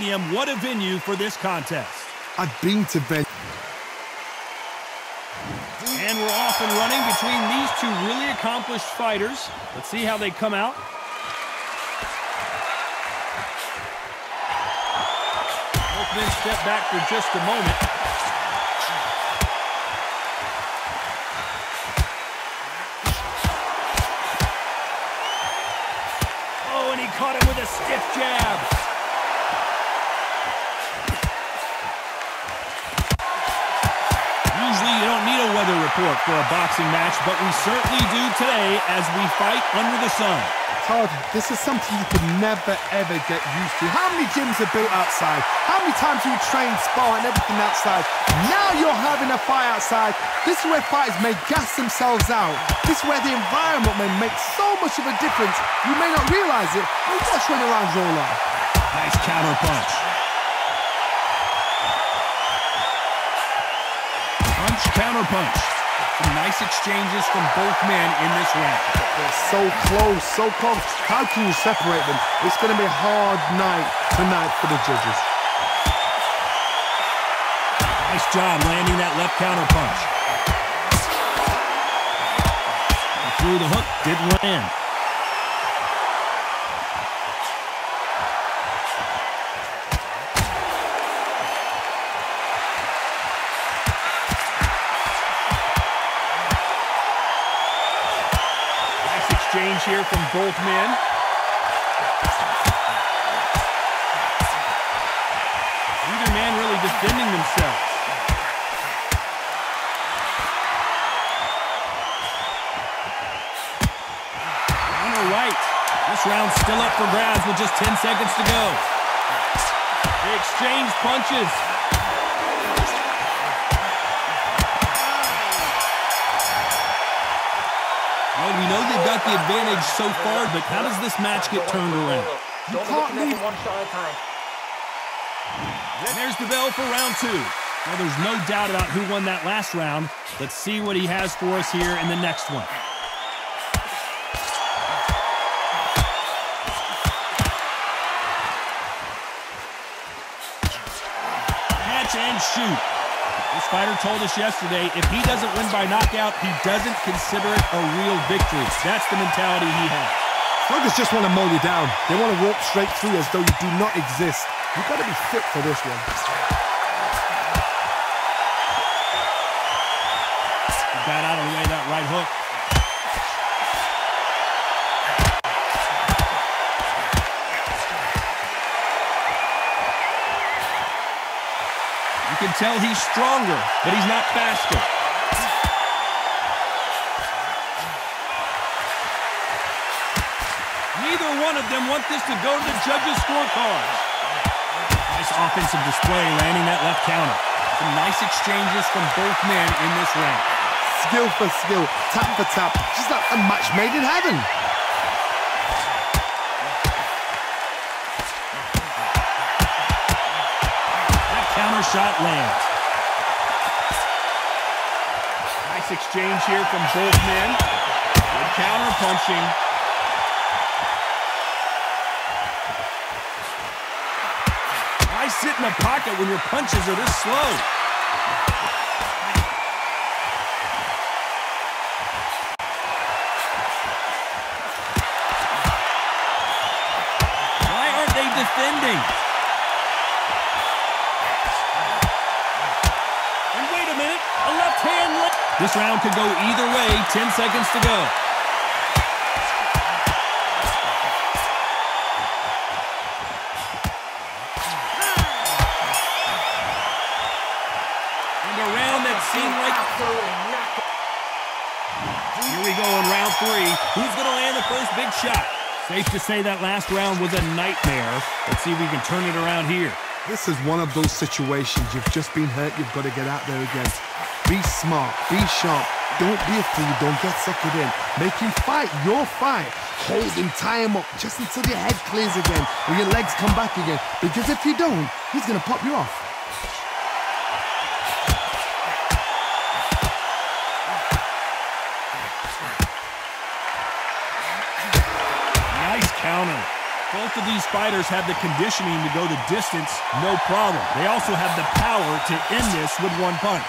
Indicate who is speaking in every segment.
Speaker 1: Stadium. What a venue for this contest.
Speaker 2: I've been to Benn.
Speaker 1: And we're off and running between these two really accomplished fighters. Let's see how they come out. Both men step back for just a moment. Oh, and he caught him with a stiff jab. Usually you don't need a weather report for a boxing match, but we certainly do today as we fight under the sun.
Speaker 2: Todd, this is something you could never, ever get used to. How many gyms are built outside? How many times do you train, spar, and everything outside? Now you're having a fight outside. This is where fighters may gas themselves out. This is where the environment may make so much of a difference. You may not realize it, but you just run around roll on.
Speaker 1: Nice counter punch. Punch, counter punch. Some nice exchanges from both men in this round.
Speaker 2: They're so close, so close. How can you separate them? It's going to be a hard night tonight for the judges.
Speaker 1: Nice job landing that left counter punch. Through the hook, didn't land. Exchange here from both men. Neither man really defending themselves. Counter right. This round's still up for grabs with just 10 seconds to go. They exchange punches. Well, we know they've got the advantage so far, but how does this match get turned around?
Speaker 2: You can't leave
Speaker 3: one shot at a time.
Speaker 1: And there's the bell for round two. Well, there's no doubt about who won that last round. Let's see what he has for us here in the next one. Catch and shoot. This fighter told us yesterday, if he doesn't win by knockout, he doesn't consider it a real victory. That's the mentality he has.
Speaker 2: Fighters just want to mow you down. They want to walk straight through as though you do not exist. You've got to be fit for this one.
Speaker 1: Got out of the way of that right hook. You can tell he's stronger, but he's not faster. Neither one of them want this to go to the judges' scorecards. Nice offensive display, landing that left counter. Some nice exchanges from both men in this round.
Speaker 2: Skill for skill, tap for tap, just like a match made in heaven.
Speaker 1: That counter shot lands. Nice exchange here from both men. Good counter punching. Why sit in the pocket when your punches are this slow? Why aren't they defending? And wait a minute, a left hand. This round could go either way, 10 seconds to go. Seemed like here we go in round three. Who's going to land the first big shot? Safe to say that last round was a nightmare. Let's see if we can turn it around here.
Speaker 2: This is one of those situations. You've just been hurt. You've got to get out there again. Be smart. Be sharp. Don't be a fool. Don't get suckered in. Make him fight your fight. Hold him, tie him up just until your head clears again or your legs come back again. Because if you don't, he's going to pop you off.
Speaker 1: Nice counter. Both of these fighters have the conditioning to go the distance, no problem. They also have the power to end this with one punch.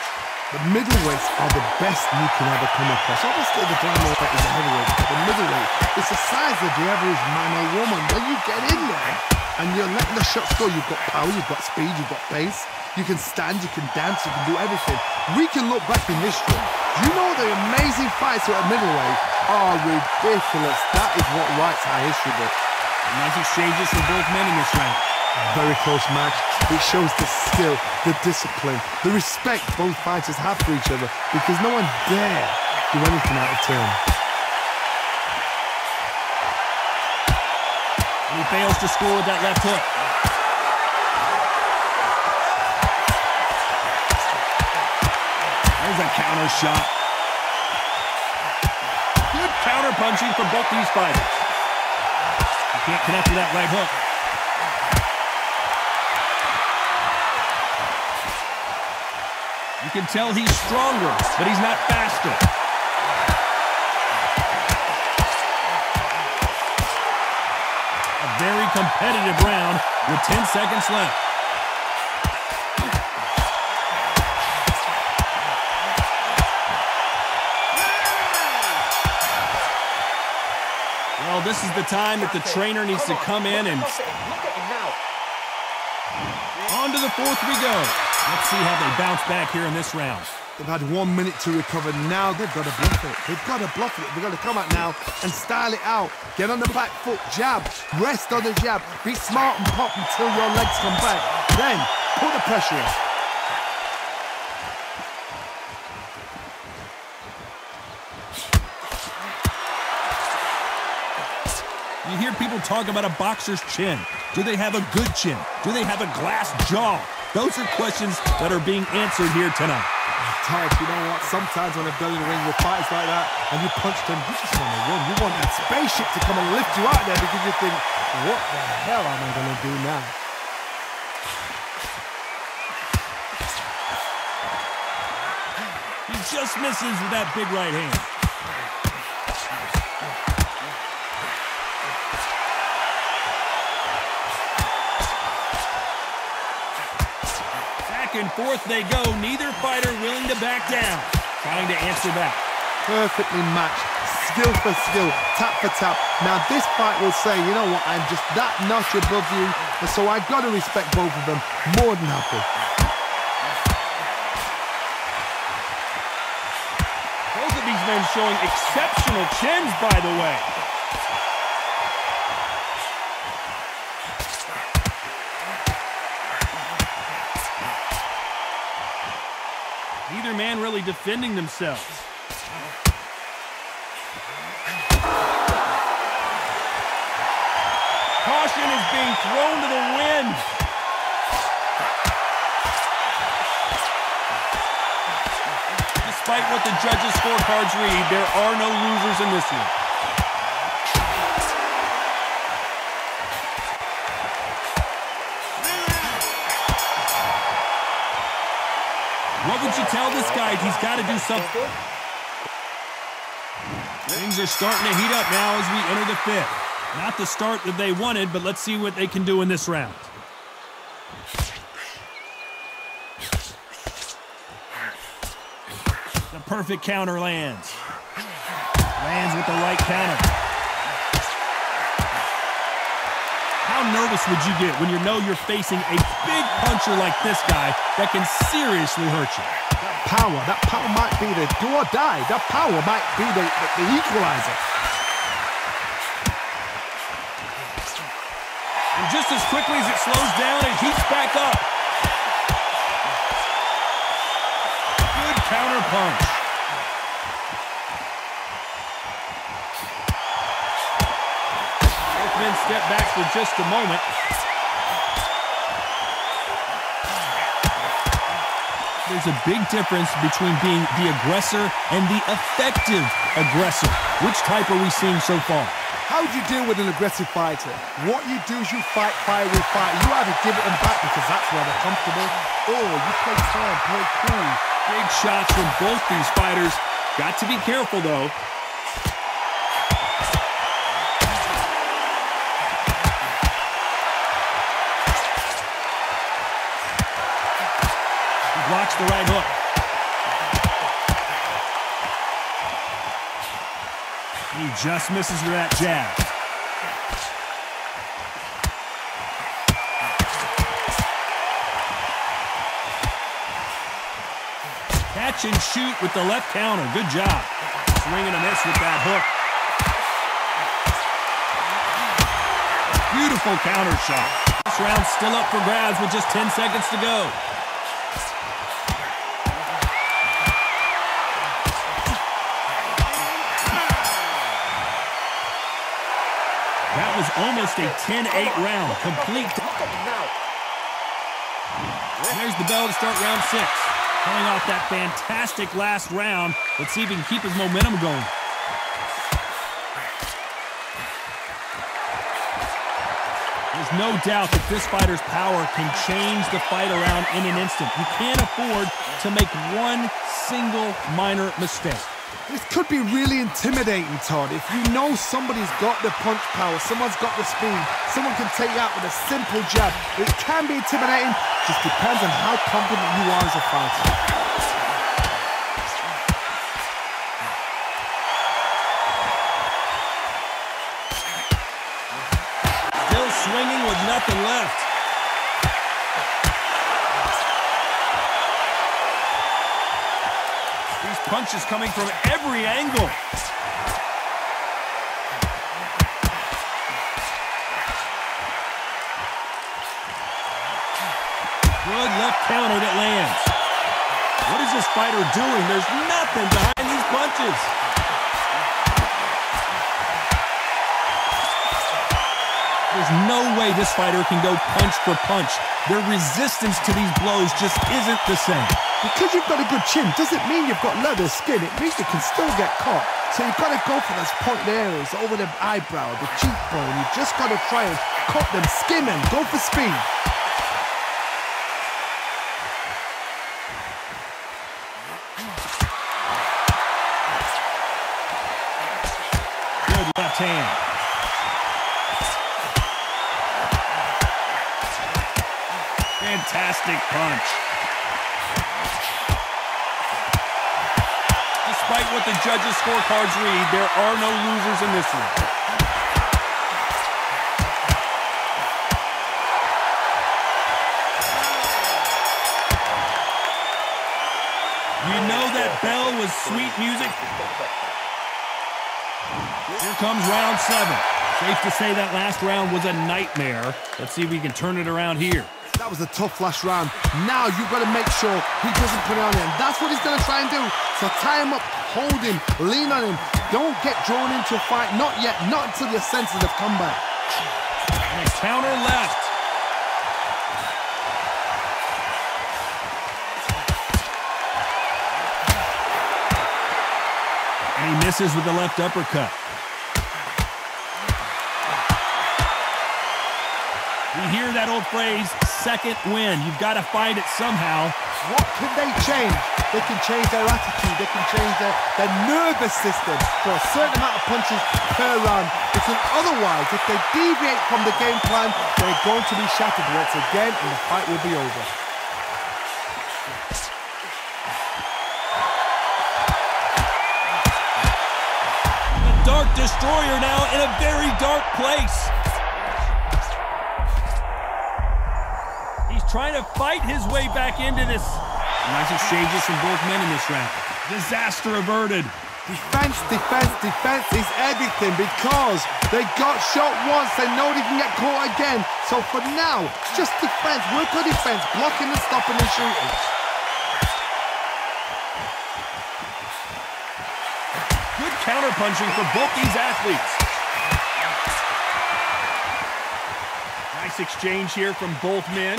Speaker 2: The middleweights are the best you can ever come across. Obviously, the flyweight is a heavyweight, but the middleweight, it's the size of the average man or woman. When you get in there and you're letting the shots go, you've got power, you've got speed, you've got pace. You can stand, you can dance, you can do everything. We can look back in history. You know the amazing fights at middleweight are ridiculous. That is what writes our history book.
Speaker 1: Nice exchanges from both men in this round.
Speaker 2: Very close match. It shows the skill, the discipline, the respect both fighters have for each other because no one dare do anything out of turn.
Speaker 1: And he fails to score with that left hook. There's a counter shot. Good counter punching from both these fighters. He can't connect with that right hook. You can tell he's stronger, but he's not faster. A very competitive round with 10 seconds left. Well, this is the time that the trainer needs to come in and... On to the fourth we go. Let's see how they bounce back here in this round.
Speaker 2: They've had 1 minute to recover. Now they've got to bluff it. They've got to bluff it. They've got to come out now and style it out. Get on the back foot, jab, rest on the jab. Be smart and pop until your legs come back. Then put the pressure on.
Speaker 1: You hear people talk about a boxer's chin. Do they have a good chin? Do they have a glass jaw? Those are questions that are being answered here tonight.
Speaker 2: Ted, you know what? Sometimes when I've done in the ring with fighters like that and you punch them, you just want to run. You want that spaceship to come and lift you out there because you think, what the hell am I going to do now?
Speaker 1: He just misses with that big right hand. Back and forth they go. Neither fighter willing to back down. Trying to answer back.
Speaker 2: Perfectly matched. Skill for skill. Tap for tap. Now this fight will say, you know what, I'm just that notch above you. And so I've got to respect both of them. More than happy.
Speaker 1: Both of these men showing exceptional chins, by the way. Neither man really defending themselves. Caution is being thrown to the wind. Despite what the judges' scorecards read, there are no losers in this one. What would you tell this guy? He's got to do something. Things are starting to heat up now as we enter the fifth. Not the start that they wanted, but let's see what they can do in this round. The perfect counter lands. Lands with the right counter. How nervous would you get when you know you're facing a big puncher like this guy that can seriously hurt you?
Speaker 2: That power might be the do or die. That power might be the equalizer.
Speaker 1: And just as quickly as it slows down, it heats back up. Good counter punch. Both men step back for just a moment. There's a big difference between being the aggressor and the effective aggressor. Which type are we seeing so far?
Speaker 2: How do you deal with an aggressive fighter? What you do is you fight fire with fire. You either give it them back because that's where they're comfortable, or you play calm, play cool.
Speaker 1: Big shots from both these fighters. Got to be careful, though. blocks the right hook. He just misses with that jab. Catch and shoot with the left counter. Good job. Swing and a miss with that hook. Beautiful counter shot. This round's still up for grabs with just 10 seconds to go. That was almost a 10-8 round. Complete. There's the bell to start round 6. Coming off that fantastic last round. Let's see if he can keep his momentum going. There's no doubt that this fighter's power can change the fight around in an instant. You can't afford to make one single minor mistake.
Speaker 2: This could be really intimidating, Todd. If you know somebody's got the punch power, someone's got the speed, someone can take you out with a simple jab. It can be intimidating. Just depends on how confident you are as a fighter.
Speaker 1: Still swinging with nothing left. These punches coming from every angle. Good left counter that lands. What is this fighter doing? There's nothing behind these punches. There's no way this fighter can go punch for punch. Their resistance to these blows just isn't the same.
Speaker 2: Because you've got a good chin doesn't mean you've got leather skin. It means you can still get caught. So you've got to go for those point areas over the eyebrow, the cheekbone. You've just got to try and cut them, skim them, go for speed.
Speaker 1: Good left hand. Fantastic punch. Despite what the judges' scorecards read, there are no losers in this one. You know that bell was sweet music. Here comes round 7. Safe to say that last round was a nightmare. Let's see if we can turn it around here.
Speaker 2: That was a tough last round. Now you've got to make sure he doesn't put it on him. That's what he's going to try and do. So tie him up, hold him, lean on him. Don't get drawn into a fight. Not yet. Not until your senses have come back.
Speaker 1: And a counter left. And he misses with the left uppercut. We hear that old phrase, second win. You've got to find it somehow.
Speaker 2: What can they change? They can change their attitude. They can change their nervous system for a certain amount of punches per round. Because otherwise, if they deviate from the game plan, they're going to be shattered once again and the fight will be over.
Speaker 1: The Dark Destroyer now in a very dark place. Trying to fight his way back into this. Nice exchanges from both men in this round. Disaster averted.
Speaker 2: Defense, defense, defense is everything because they got shot once. They know they can get caught again. So for now, it's just defense. Work on defense, blocking and stopping and shooting.
Speaker 1: Good counter-punching for both these athletes. Nice exchange here from both men.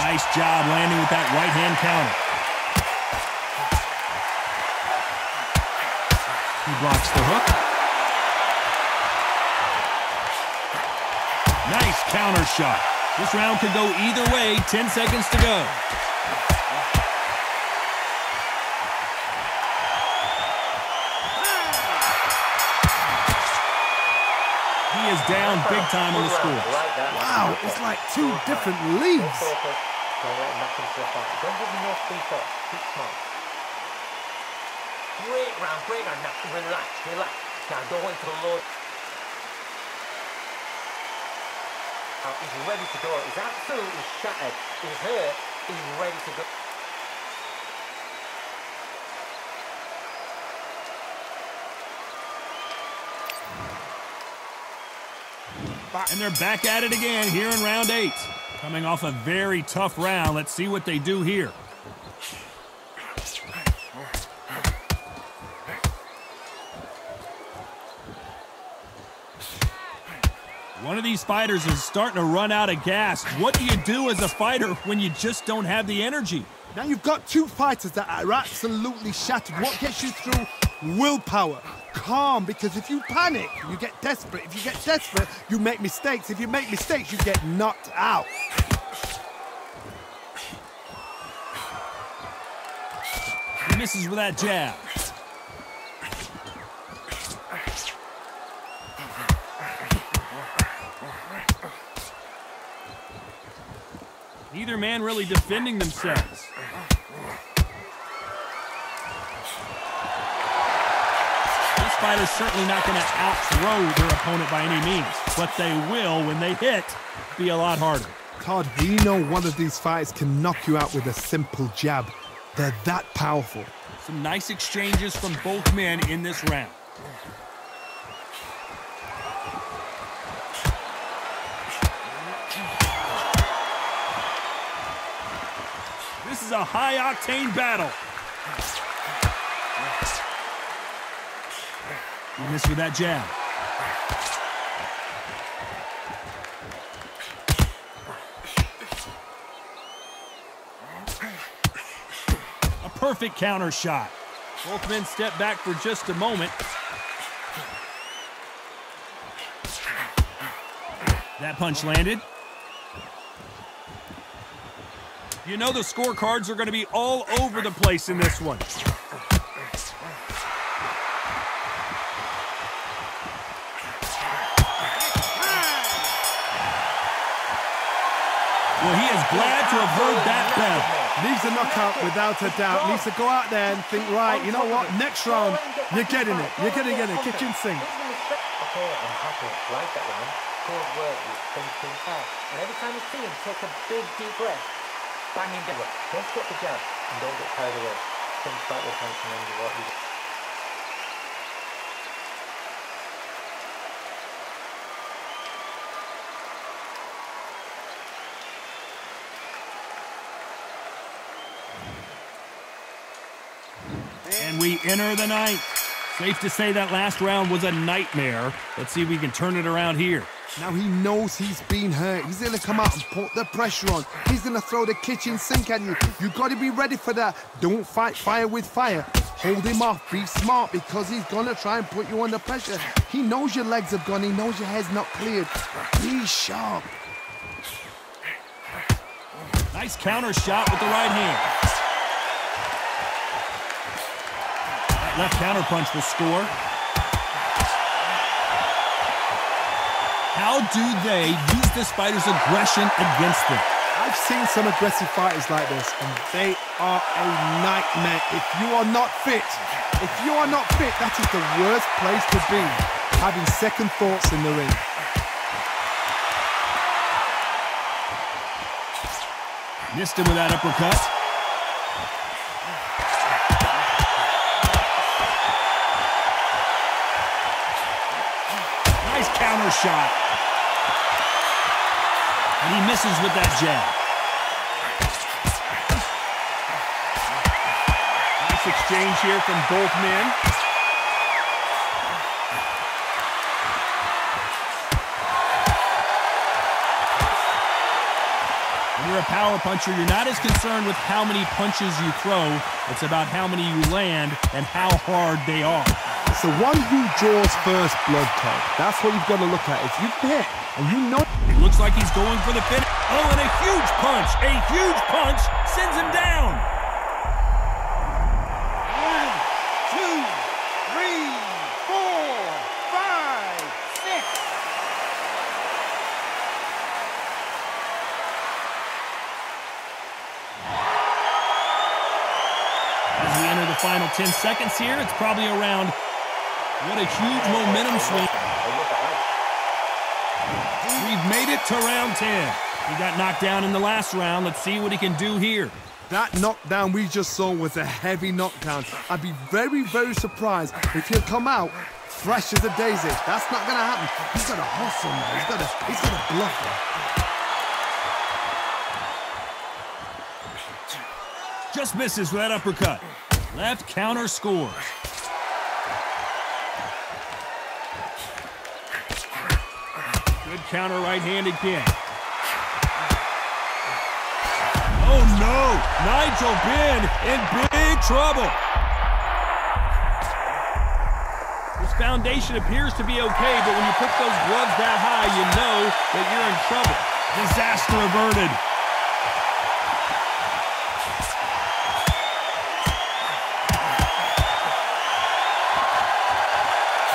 Speaker 1: Nice job landing with that right-hand counter. He blocks the hook. Nice counter shot. This round could go either way. 10 seconds to go.
Speaker 2: He is down big time on the score. Wow, it's like two different leagues.
Speaker 3: Don't let him back into the fight. Don't give him no free thoughts. Keep smart. Great round, great round. Now relax, relax. Now don't wait for the load. Now he's ready to go. He's absolutely shattered. He's hurt. He's ready to go.
Speaker 1: And they're back at it again here in round 8. Coming off a very tough round. Let's see what they do here. One of these fighters is starting to run out of gas. What do you do as a fighter when you just don't have the energy?
Speaker 2: Now you've got two fighters that are absolutely shattered. What gets you through? Willpower. Calm, because if you panic, you get desperate. If you get desperate, you make mistakes. If you make mistakes, you get knocked out.
Speaker 1: He misses with that jab. Neither man really defending themselves. This fighter's certainly not going to outthrow their opponent by any means, but they will, when they hit, be a lot harder.
Speaker 2: Todd, we know one of these fighters can knock you out with a simple jab. They're that powerful.
Speaker 1: Some nice exchanges from both men in this round. This is a high-octane battle. He missed with that jab. A perfect counter shot. Both men step back for just a moment. That punch landed. You know the scorecards are going to be all over the place in this one. Well, he is glad to have heard that bell.
Speaker 2: Needs a knockout without a doubt. Needs to go out there and think, right, you know what? Next round, you're getting it. You're going to get it. Kitchen sink.
Speaker 3: Okay, I'm happy. Like that round. Good work. He's thinking. And every time you see him, take a big, deep breath. Bang him down. Don't stop the jab and don't get carried away. Think back with punch and then you what you do.
Speaker 1: And we enter the ninth. Safe to say that last round was a nightmare. Let's see if we can turn it around here.
Speaker 2: Now he knows he's been hurt. He's going to come out and put the pressure on. He's going to throw the kitchen sink at you. You've got to be ready for that. Don't fight fire with fire. Hold him off. Be smart, because he's going to try and put you under pressure. He knows your legs have gone. He knows your head's not cleared. Be sharp.
Speaker 1: Nice counter shot with the right hand. That left counter punch will score. How do they use this fighter's aggression against them?
Speaker 2: I've seen some aggressive fighters like this, and they are a nightmare. If you are not fit, that is the worst place to be, having second thoughts in the ring.
Speaker 1: Missed him with that uppercut. Nice counter shot. And he misses with that jab. Nice exchange here from both men. When you're a power puncher, you're not as concerned with how many punches you throw. It's about how many you land and how hard they are.
Speaker 2: It's the one who draws first blood, Todd. That's what you've got to look at. If you hit and you know...
Speaker 1: It looks like he's going for the finish. Oh, and a huge punch. A huge punch sends him down.
Speaker 2: 1, 2, 3, 4, 5, 6.
Speaker 1: final 10 seconds here. It's probably around, what a huge momentum swing. We've made it to round 10. He got knocked down in the last round. Let's see what he can do here.
Speaker 2: That knockdown we just saw was a heavy knockdown. I'd be very, very surprised if he'll come out fresh as a daisy. That's not going to happen. He's got to hustle now. He's got to bluff him.
Speaker 1: Just misses with that uppercut. Left counter scores. Good counter right-handed kick. Oh no! Nigel Benn in big trouble. His foundation appears to be okay, but when you put those gloves that high, you know that you're in trouble. Disaster averted.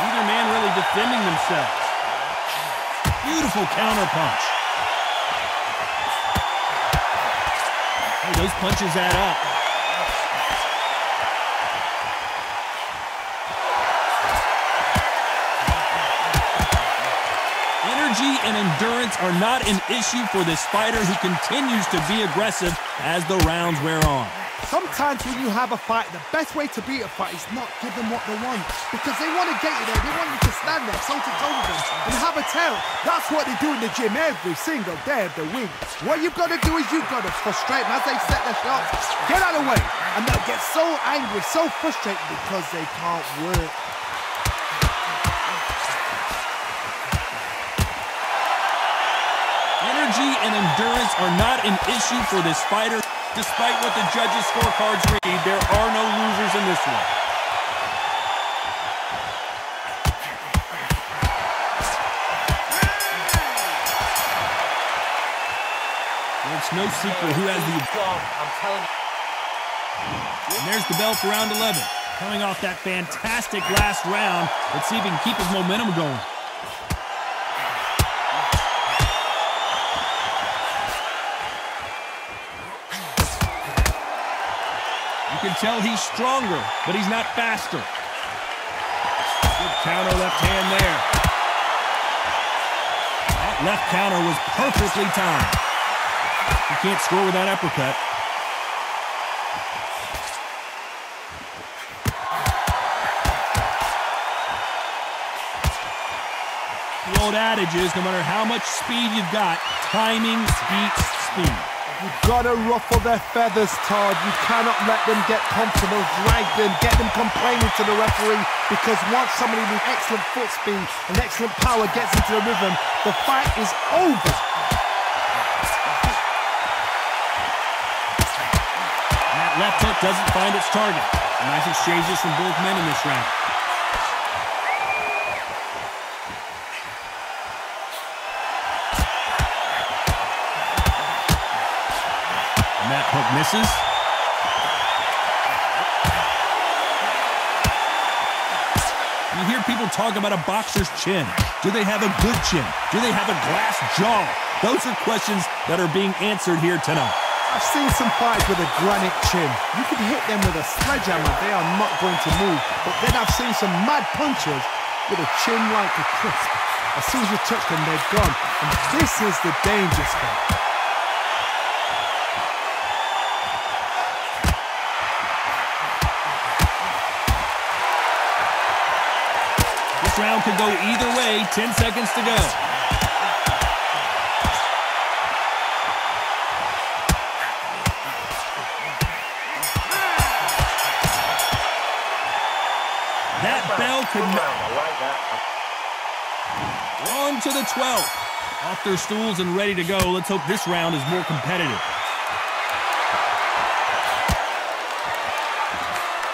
Speaker 1: Neither man really defending themselves. Beautiful counter punch. Hey, those punches add up. Energy and endurance are not an issue for this fighter who continues to be aggressive as the rounds wear on.
Speaker 2: Sometimes when you have a fight, the best way to beat a fight is not give them what they want. Because they want to get you there. They want you to stand there, toe-to-toe with them, and have a tail. That's what they do in the gym every single day of the week. What you've got to do is you've got to frustrate them as they set their shots. Get out of the way. And they'll get so angry, so frustrated because they can't work.
Speaker 1: Energy and endurance are not an issue for this fighter. Despite what the judges' scorecards read, there are no losers in this one. It's no secret who has the...
Speaker 3: I'm telling you.
Speaker 1: And there's the bell for round 11. Coming off that fantastic last round, let's see if he can keep his momentum going. You can tell he's stronger, but he's not faster. Good counter left hand there. That left counter was perfectly timed. You can't score with that uppercut. The old adage is, no matter how much speed you've got, timing beats speed.
Speaker 2: You've got to ruffle their feathers, Todd. You cannot let them get comfortable, drag them, get them complaining to the referee, because once somebody with excellent foot speed and excellent power gets into the rhythm, the fight is over.
Speaker 1: And that left hook doesn't find its target. Nice exchanges from both men in this round. That hook misses. You hear people talk about a boxer's chin. Do they have a good chin? Do they have a glass jaw? Those are questions that are being answered here tonight.
Speaker 2: I've seen some fights with a granite chin. You could hit them with a sledgehammer. They are not going to move. But then I've seen some mad punchers with a chin like a crisp. As soon as you touch them, they're gone. And this is the danger spot.
Speaker 1: This round could go either way. 10 seconds to go. That bell could... On to the 12th. Off their stools and ready to go. Let's hope this round is more competitive.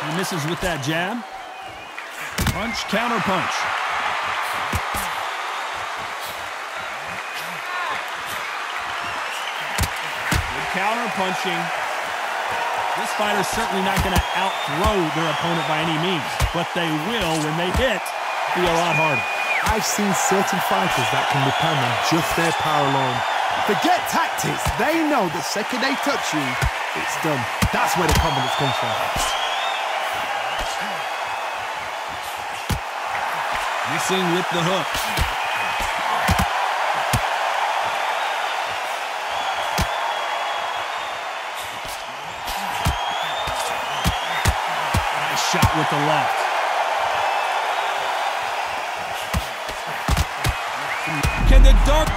Speaker 1: He misses with that jab. Punch, counter punch. Good counter punching. This fighter's certainly not going to outthrow their opponent by any means, but they will, when they hit, be a lot harder.
Speaker 2: I've seen certain fighters that can depend on just their power alone. Forget tactics. They know the second they touch you, it's done. That's where the confidence comes from.
Speaker 1: Missing with the hook. Nice shot with the left. Can the dark...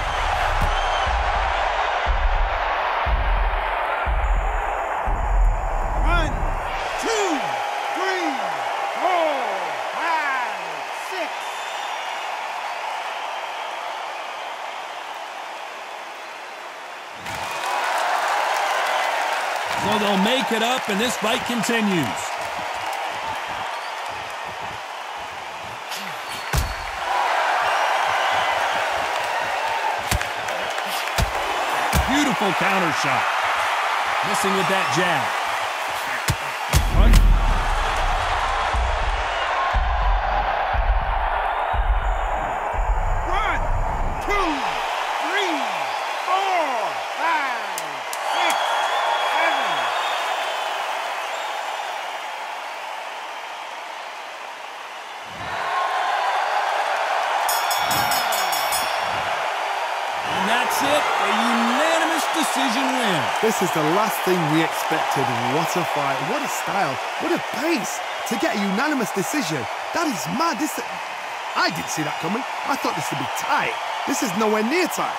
Speaker 1: So they'll make it up, and this fight continues. Beautiful counter shot. Missing with that jab. One.
Speaker 2: One, two, three, four, five, six, seven.
Speaker 1: And that's it. A unanimous decision win.
Speaker 2: This is the last thing we expected. What a fight, what a style, what a pace to get a unanimous decision. That is mad. I didn't see that coming. I thought this would be tight. This is nowhere near tight.